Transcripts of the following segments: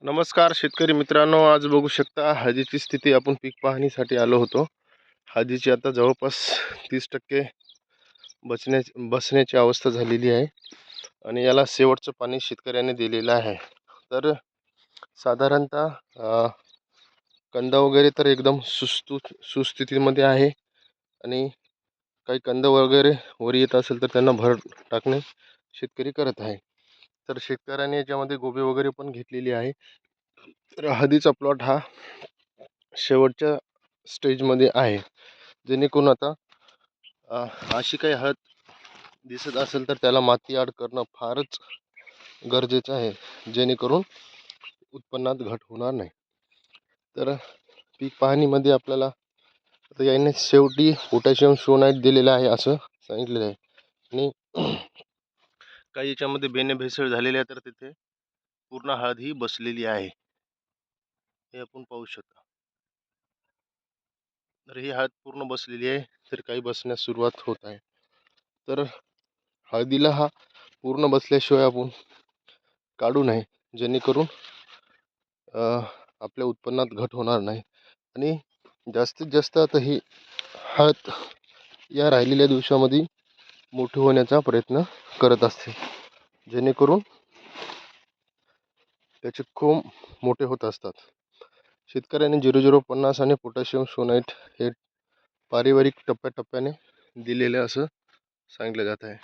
नमस्कार शेतकरी मित्रांनो, आज बघू शकता हळदीची स्थिती. आपण पीक पाहणीसाठी आलो होतो. हळदीची आता जवळपास 30% बसण्याची अवस्था झालेली आहे आणि याला शेवटचं पाणी शेतकऱ्याने दिलेलं आहे. तर साधारणतः कंद वगैरे तर एकदम सुस्थितीमध्ये आहे आणि काही कंद वगैरे वर येत असेल तर त्यांना भर टाकणे शेतकरी करत आहे. तर शेतकऱ्याने याच्यामध्ये गोबी वगैरे पण घेतलेली आहे. तर हळदीचा प्लॉट हा शेवटच्या स्टेजमध्ये आहे. जेणेकरून आता अशी काही हळद दिसत असेल तर त्याला माती आड करणं फारच गरजेचं आहे, जेणेकरून उत्पन्नात घट होणार नाही. तर पीक पाहणीमध्ये आपल्याला आता याने शेवटी पोटॅशियम शोनाईट दिलेलं आहे असं सांगितलेलं आहे आणि काही याच्यामध्ये बेने भेसळ झालेले आहे. तर तिथे पूर्ण हळद ही बसलेली आहे, हे आपण पाहू शकता. तर ही हळद पूर्ण बसलेली आहे, तर काही बसण्यास सुरुवात होत आहे. तर हळदीला हा पूर्ण बसल्याशिवाय आपण काढू नये, जेणेकरून आपल्या उत्पन्नात घट होणार नाही. आणि जास्तीत जास्त आता ही हळद या राहिलेल्या दिवसामध्ये मोठी होण्याचा प्रयत्न करत असते, जेणेकरून त्याचे खोम मोठे होत असतात. शेतकऱ्याने 0050 आणि पोटॅशियम सोनाईट हे पारिवारिक टप्प्याटप्प्याने दिलेले असं सांगितलं जात आहे.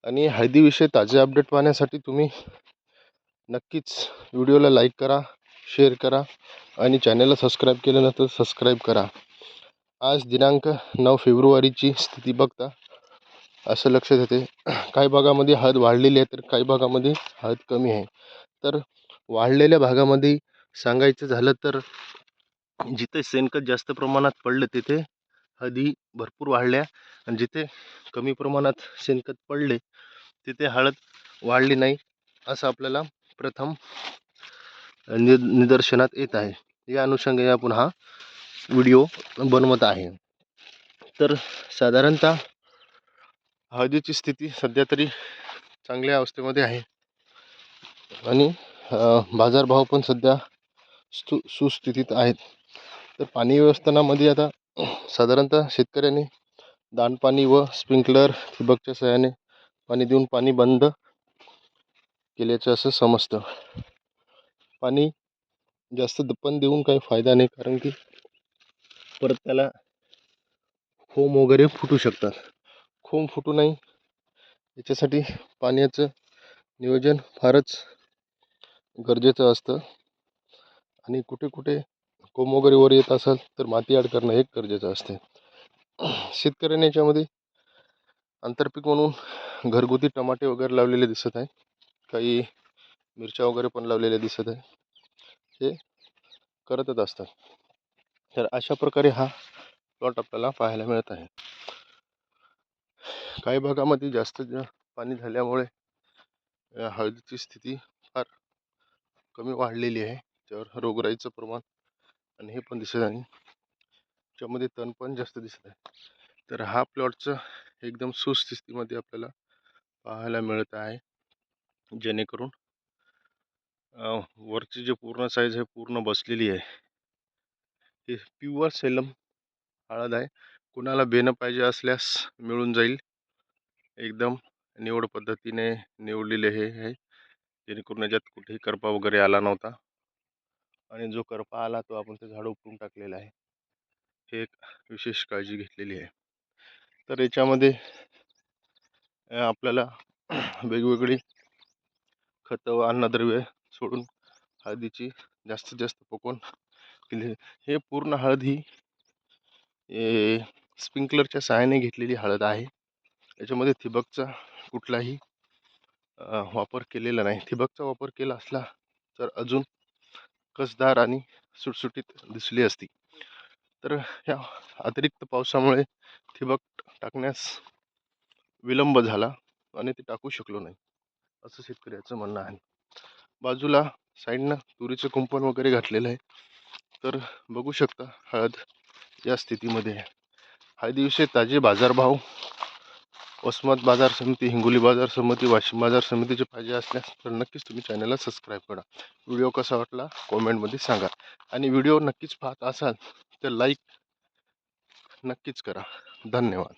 आणि हळदीविषयी ताजे अपडेट पाहण्यासाठी तुम्ही नक्कीच व्हिडिओला लाईक करा, शेअर करा आणि चॅनलला सबस्क्राईब केलं नसेल तर सबस्क्राईब करा. आज दिनांक 9 फेब्रुवारीची स्थिती बघता असं लक्षात येते, काही भागामध्ये हळद वाढलेली आहे तर काही भागामध्ये हळद कमी आहे. तर वाढलेल्या भागामध्ये सांगायचं झालं तर जिथे शेणखत जास्त प्रमाणात पडलं तिथे हळदी भरपूर वाढल्या आणि जिथे कमी प्रमाणात शेणखत पडले तिथे हळद वाढली नाही, असं आपल्याला प्रथम निदर्शनात येत आहे. या अनुषंगाने आपण हा व्हिडिओ बनवत आहे. तर साधारणतः हळदीची स्थिती सध्या तरी चांगल्या अवस्थेमध्ये आहे आणि बाजारभाव पण सध्या सुस्थितीत आहेत. तर पाणी व्यवस्थापनामध्ये आता साधारणतः शेतकऱ्यांनी दाणपाणी व स्प्रिंकलर ठिबकच्या सहाय्याने पाणी देऊन पाणी बंद केल्याचं असं समजतं. पाणी जास्त पण देऊन काही फायदा नाही, कारण की परत त्याला खोम वगैरे फुटू शकतात. खोम फुटू नाही याच्यासाठी पाण्याचं नियोजन फारच गरजेचं असतं. आणि कुठे कुठे खोम वगैरे वर येत असेल तर माती आड करणं हे गरजेचं असते. शेतकऱ्यांनी याच्यामध्ये आंतरपीक म्हणून घरगुती टमाटे वगैरे लावलेले दिसत आहे, काही मिरच्या वगैरे पण लावलेल्या दिसत आहे, हे करतच असतात. तर अशा प्रकारे हा प्लॉट आपल्याला पाहायला मिळत आहे. काही भागामध्ये जास्त पाणी झाल्यामुळे हळदीची स्थिती फार कमी वाढलेली आहे, त्यावर रोगराईचं प्रमाण आणि हे पण दिसत आहे, त्यामध्ये तण पण जास्त दिसत आहे. तर हा प्लॉटचं एकदम सुस्थितीमध्ये आपल्याला पाहायला मिळत आहे, जेणेकरून वरची जी पूर्ण साईज आहे पूर्ण बसलेली आहे. ही प्युअर सेलम हळद आहे. कुणाला बेनं पाहिजे असल्यास मिळून जाईल. एकदम निवड पद्धतीने निवडलेले हे आहे, जेणेकरून याच्यात कुठेही करपा वगैरे आला नव्हता आणि जो करपा आला तो आपण ते झाड उपटून टाकलेलं आहे. हे एक विशेष काळजी घेतलेली आहे. तर याच्यामध्ये आपल्याला वेगवेगळी खतं व अन्नद्रव्य सोडून हळदीची जास्तीत जास्त पकवून केली. हे पूर्ण हळद ही स्प्रिंकलरच्या सहाय्याने घेतलेली हळद आहे. याच्यामध्ये ठिबकचा कुठलाही वापर केलेला नाही. ठिबकचा वापर केला असला तर अजून कसदार आणि सुटसुटीत दिसली असती. तर ह्या अतिरिक्त पावसामुळे ठिबक टाकण्यास विलंब झाला आणि ते टाकू शकलो नाही, असं शेतकऱ्याचं म्हणणं आहे. बाजूला साईडनं तुरीचं कुंपण वगैरे घातलेलं आहे. तर बघू शकता हळद या स्थितीमध्ये आहे. हळदीविषयी ताजे बाजारभाव वसमत बाजार समिती, हिंगोली बाजार समिती, वाशिम बाजार समितीचे पाहिजे असल्यास तर नक्कीच तुम्ही चॅनलला सबस्क्राईब करा. व्हिडिओ कसा वाटला कॉमेंटमध्ये सांगा आणि व्हिडिओ नक्कीच पाहत असाल तर लाईक नक्कीच करा. धन्यवाद.